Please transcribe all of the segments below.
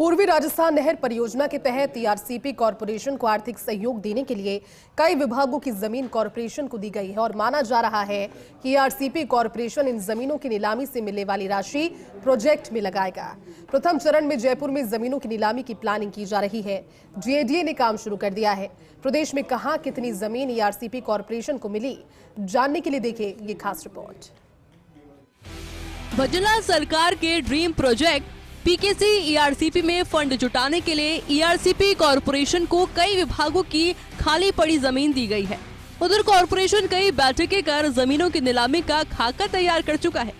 पूर्वी राजस्थान नहर परियोजना के तहत ईआरसीपी कॉरपोरेशन को आर्थिक सहयोग देने के लिए कई विभागों की जमीन कॉरपोरेशन को दी गई है और माना जा रहा है कि ईआरसीपी कॉरपोरेशन इन जमीनों की नीलामी से मिलने वाली राशि प्रोजेक्ट में लगाएगा। प्रथम चरण में जयपुर में जमीनों की नीलामी की प्लानिंग की जा रही है। जेडीए ने काम शुरू कर दिया है। प्रदेश में कहां कितनी जमीन ईआरसीपी कॉरपोरेशन को मिली, जानने के लिए देखें ये खास रिपोर्ट। भजनलाल सरकार के ड्रीम प्रोजेक्ट पीकेसी ईआरसीपी में फंड जुटाने के लिए ईआरसीपी कॉरपोरेशन को कई विभागों की खाली पड़ी जमीन दी गई है। उधर कॉरपोरेशन कई बैठकें कर जमीनों की नीलामी का खाका तैयार कर चुका है।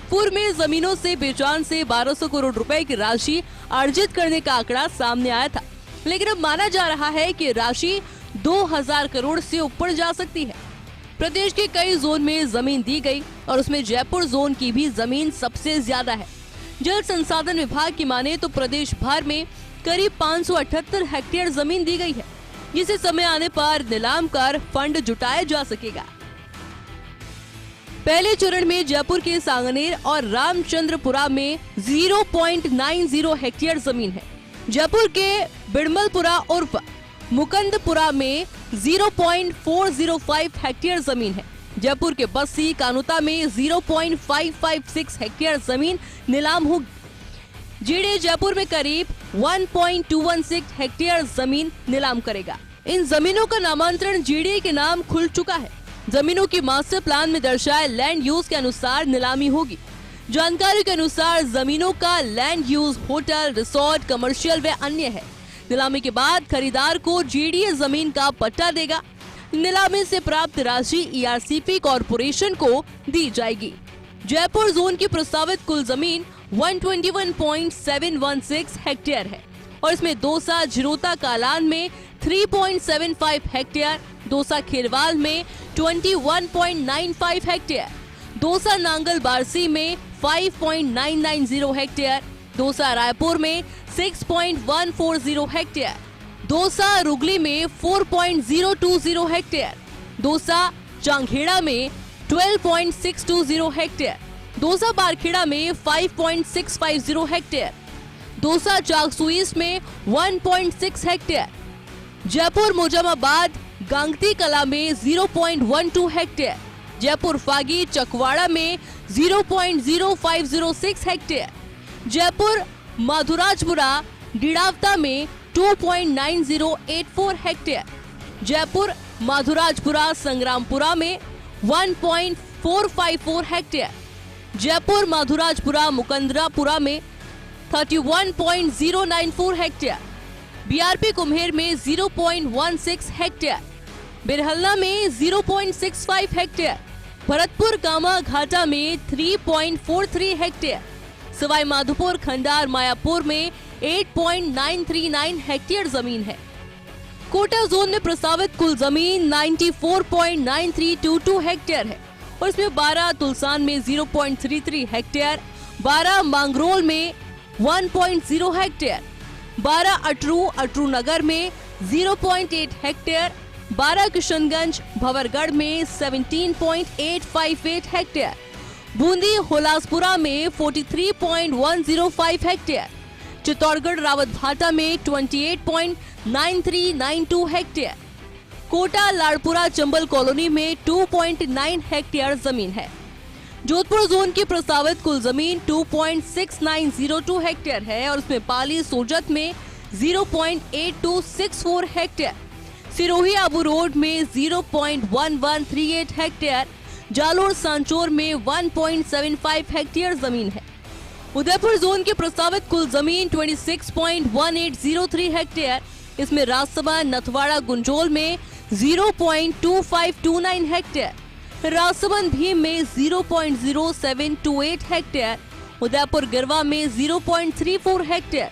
पूर्व में जमीनों से बेचान से 1200 करोड़ रुपए की राशि अर्जित करने का आंकड़ा सामने आया था, लेकिन अब माना जा रहा है कि राशि 2000 करोड़ से ऊपर जा सकती है। प्रदेश के कई जोन में जमीन दी गई और उसमें जयपुर जोन की भी जमीन सबसे ज्यादा है। जल संसाधन विभाग की माने तो प्रदेश भर में करीब 578 हेक्टेयर जमीन दी गई है, जिसे समय आने पर नीलाम कर फंड जुटाया जा सकेगा। पहले चरण में जयपुर के सांगनेर और रामचंद्रपुरा में 0.90 हेक्टेयर जमीन है। जयपुर के बिड़मलपुरा उर्फ मुकंदपुरा में 0.405 हेक्टेयर जमीन है। जयपुर के बस्सी कानुता में 0.556 हेक्टेयर जमीन नीलाम होगी। जेडीए जयपुर में करीब 1.216 हेक्टेयर जमीन नीलाम करेगा। इन जमीनों का नामांतरण जेडीए के नाम खुल चुका है। जमीनों की मास्टर प्लान में दर्शाए लैंड यूज के अनुसार नीलामी होगी। जानकारी के अनुसार जमीनों का land use hotel, resort, commercial व अन्य है। नीलामी के बाद खरीदार को जेडीए जमीन का पट्टा देगा। नीलामी से प्राप्त राशि ईआरसीपी कॉरपोरेशन को दी जाएगी। जयपुर जोन की प्रस्तावित कुल जमीन 121.716 हेक्टेयर है और इसमें दौसा झिरोता कालान में 3.75 हेक्टेयर, दौसा खेरवाल में 21.95 हेक्टेयर, दौसा नांगल बारसी में 5.990 हेक्टेयर, दौसा रायपुर में 6.140 हेक्टेयर, दौसा रुगली में 4.020 हेक्टेयर, दौसा चांगखेड़ा में 12.620 हेक्टेयर, दौसा बारखेड़ा में 5.650 हेक्टेयर, दौसा चाकसुईस में 1.6 हेक्टेयर, जयपुर मोजामाबाद गांगती कला में 0.12 हेक्टेयर, जयपुर फागी चकवाड़ा में 0.0506 हेक्टेयर, जयपुर माधुराजपुरा डिडावता में 2.9084 हेक्टेयर, जयपुर माधुराजपुरा संग्रामपुरा में 1.454 हेक्टेयर, जयपुर माधुराजपुरा मुकंदरापुरा में 31.094 हेक्टेयर, बीआरपी कुम्हेर में 0.16 हेक्टेयर, बिरहलना में 0.65 हेक्टेयर, भरतपुर कामा घाटा में 3.43 हेक्टेयर, सवाई माधोपुर खंडार मायापुर में 8.939 हेक्टेयर जमीन है। कोटा जोन में प्रस्तावित कुल जमीन 94.9322 हेक्टेयर है और इसमें 12 तुलसान में 0.33 हेक्टेयर, 12 मांगरोल में 1.0 हेक्टेयर, 12 अटरू नगर में 0.8 हेक्टेयर, 12 किशनगंज भवरगढ़ में 17.858 हेक्टेयर, बूंदी होलासपुरा में 43.105 हेक्टेयर, चित्तौड़गढ़ रावतभाटा में 28.9392 हेक्टेयर, कोटा लाड़पुरा चंबल कॉलोनी में 2.9 हेक्टेयर जमीन है। जोधपुर जोन की प्रस्तावित कुल जमीन 2.6902 हेक्टेयर है और उसमें पाली सोजत में 0.8264 हेक्टेयर, सिरोही आबू रोड में 0.1138 हेक्टेयर, जालोर सांचौर में 1.75 हेक्टेयर जमीन है। उदयपुर जोन की प्रस्तावित कुल जमीन 26.1803 हेक्टेयर, इसमें राजसमंद नथवाड़ा गुंजोल में 0.2529 हेक्टेयर, राजसमंद भीम में 0.0728 हेक्टेयर, उदयपुर गिरवा में 0.34 हेक्टेयर,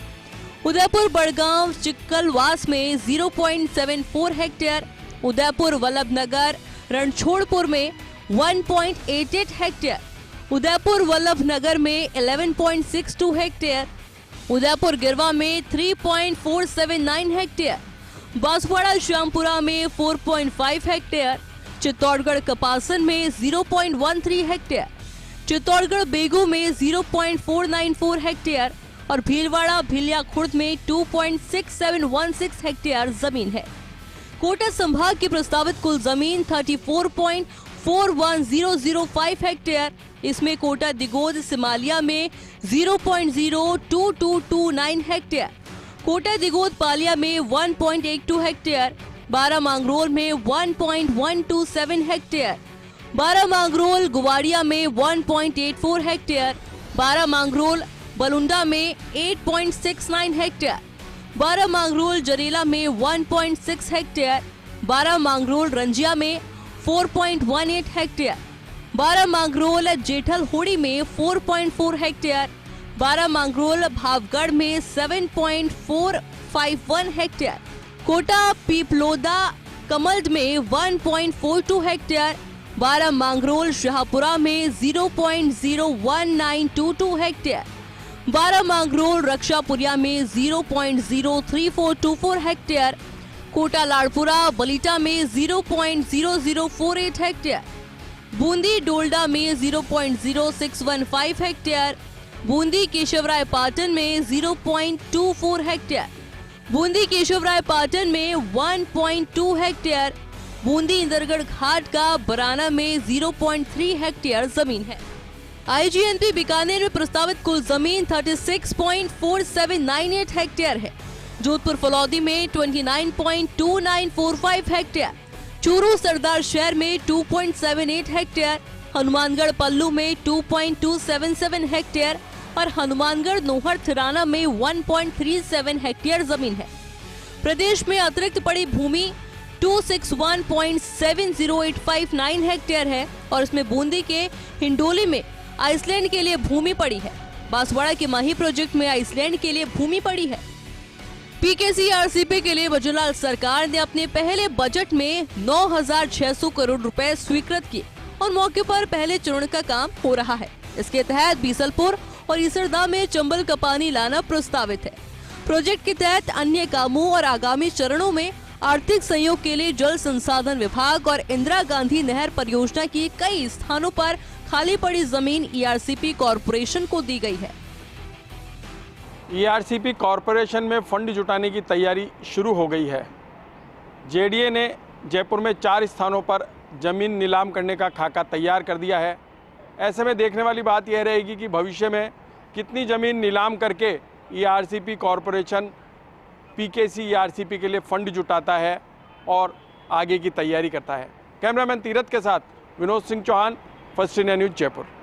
उदयपुर बड़गांव चिक्कलवास में 0.74 हेक्टेयर, उदयपुर वल्लभनगर रणछोड़पुर में 1.88 हेक्टेयर, उदयपुर वल्लभनगर में 11.62 हेक्टेयर, उदयपुर गिरवा में 3.479 हेक्टेयर, बांसवाड़ा श्यामपुरा में 4.5 हेक्टेयर, चित्तौड़गढ़ कपासन में 0.13 हेक्टेयर, चित्तौड़गढ़ बेगू में 0.494 हेक्टेयर, और भीलवाड़ा भिलिया खुर्द में 2.6716 हेक्टेयर जमीन है। कोटा संभाग की प्रस्तावित कुल जमीन 34.41005 हेक्टेयर, इसमें कोटा दिगोद सिमालिया में 0.02229 हेक्टेयर, कोटा दिगोद पालिया में 1.82 हेक्टेयर, बारा मांगरोल में 1.127 हेक्टेयर, बारा मांगरोल गुवाड़िया में 1.84 हेक्टेयर, बारा मांगरोल बलुंडा में 8.69 हेक्टेयर, बारा मांगरोल जरेला में 1.6 हेक्टेयर, बारा मांगरोल रंजिया में 4.18 हेक्टेयर, बारा मांगरोल जेठल होड़ी में 4.4 हेक्टेयर, बारा मांगरोल भावगढ़ में 7.451 हेक्टेयर, कोटा पीपलोदा कमल्ड में 1.42 हेक्टेयर, बारा मांगरोल शाहपुरा में 0.01922 हेक्टेयर, बारा मांगरोल रक्षापुरिया में 0.03424 हेक्टेयर, कोटा लाड़पुरा बलीटा में 0.0048 हेक्टेयर, बूंदी डोलडा में 0.0615 हेक्टेयर, बूंदी केशवराय पाटन में 0.24 हेक्टेयर, बूंदी केशवराय पाटन में 1.2 हेक्टेयर, बूंदी इंदरगढ़ घाट का बराना में 0.3 हेक्टेयर जमीन है। आईजीएनपी बीकानेर में प्रस्तावित कुल जमीन 36.4798 हेक्टेयर है। जोधपुर फलौदी में 29.2945 हेक्टेयर, चूरू सरदार शहर में 2.78 हेक्टेयर, हनुमानगढ़ पल्लू में 2.277 हेक्टेयर और हनुमानगढ़ नोहर थिराना में 1.37 हेक्टेयर जमीन है। प्रदेश में अतिरिक्त पड़ी भूमि 261.70859 हेक्टेयर है और इसमें बूंदी के हिंडोली में आइसलैंड के लिए भूमि पड़ी है। बांसवाड़ा के माही प्रोजेक्ट में आइसलैंड के लिए भूमि पड़ी है। पीकेसीआरसीपी के लिए वजुलाल सरकार ने अपने पहले बजट में 9,600 करोड़ रुपए स्वीकृत किए और मौके पर पहले चरण का काम हो रहा है। इसके तहत बीसलपुर और इसरदा में चंबल का पानी लाना प्रस्तावित है। प्रोजेक्ट के तहत अन्य कामों और आगामी चरणों में आर्थिक सहयोग के लिए जल संसाधन विभाग और इंदिरा गांधी नहर परियोजना की कई स्थानों पर खाली पड़ी जमीन ईआरसीपी कॉरपोरेशन को दी गई है। ईआरसीपी कॉरपोरेशन में फंड जुटाने की तैयारी शुरू हो गई है। जेडीए ने जयपुर में 4 स्थानों पर जमीन नीलाम करने का खाका तैयार कर दिया है। ऐसे में देखने वाली बात यह रहेगी कि भविष्य में कितनी ज़मीन नीलाम करके ईआरसीपी कॉरपोरेशन पीकेसी ईआरसीपी के लिए फंड जुटाता है और आगे की तैयारी करता है। कैमरामैन तीरथ के साथ Vinod Singh Chauhan, first India news Jaipur.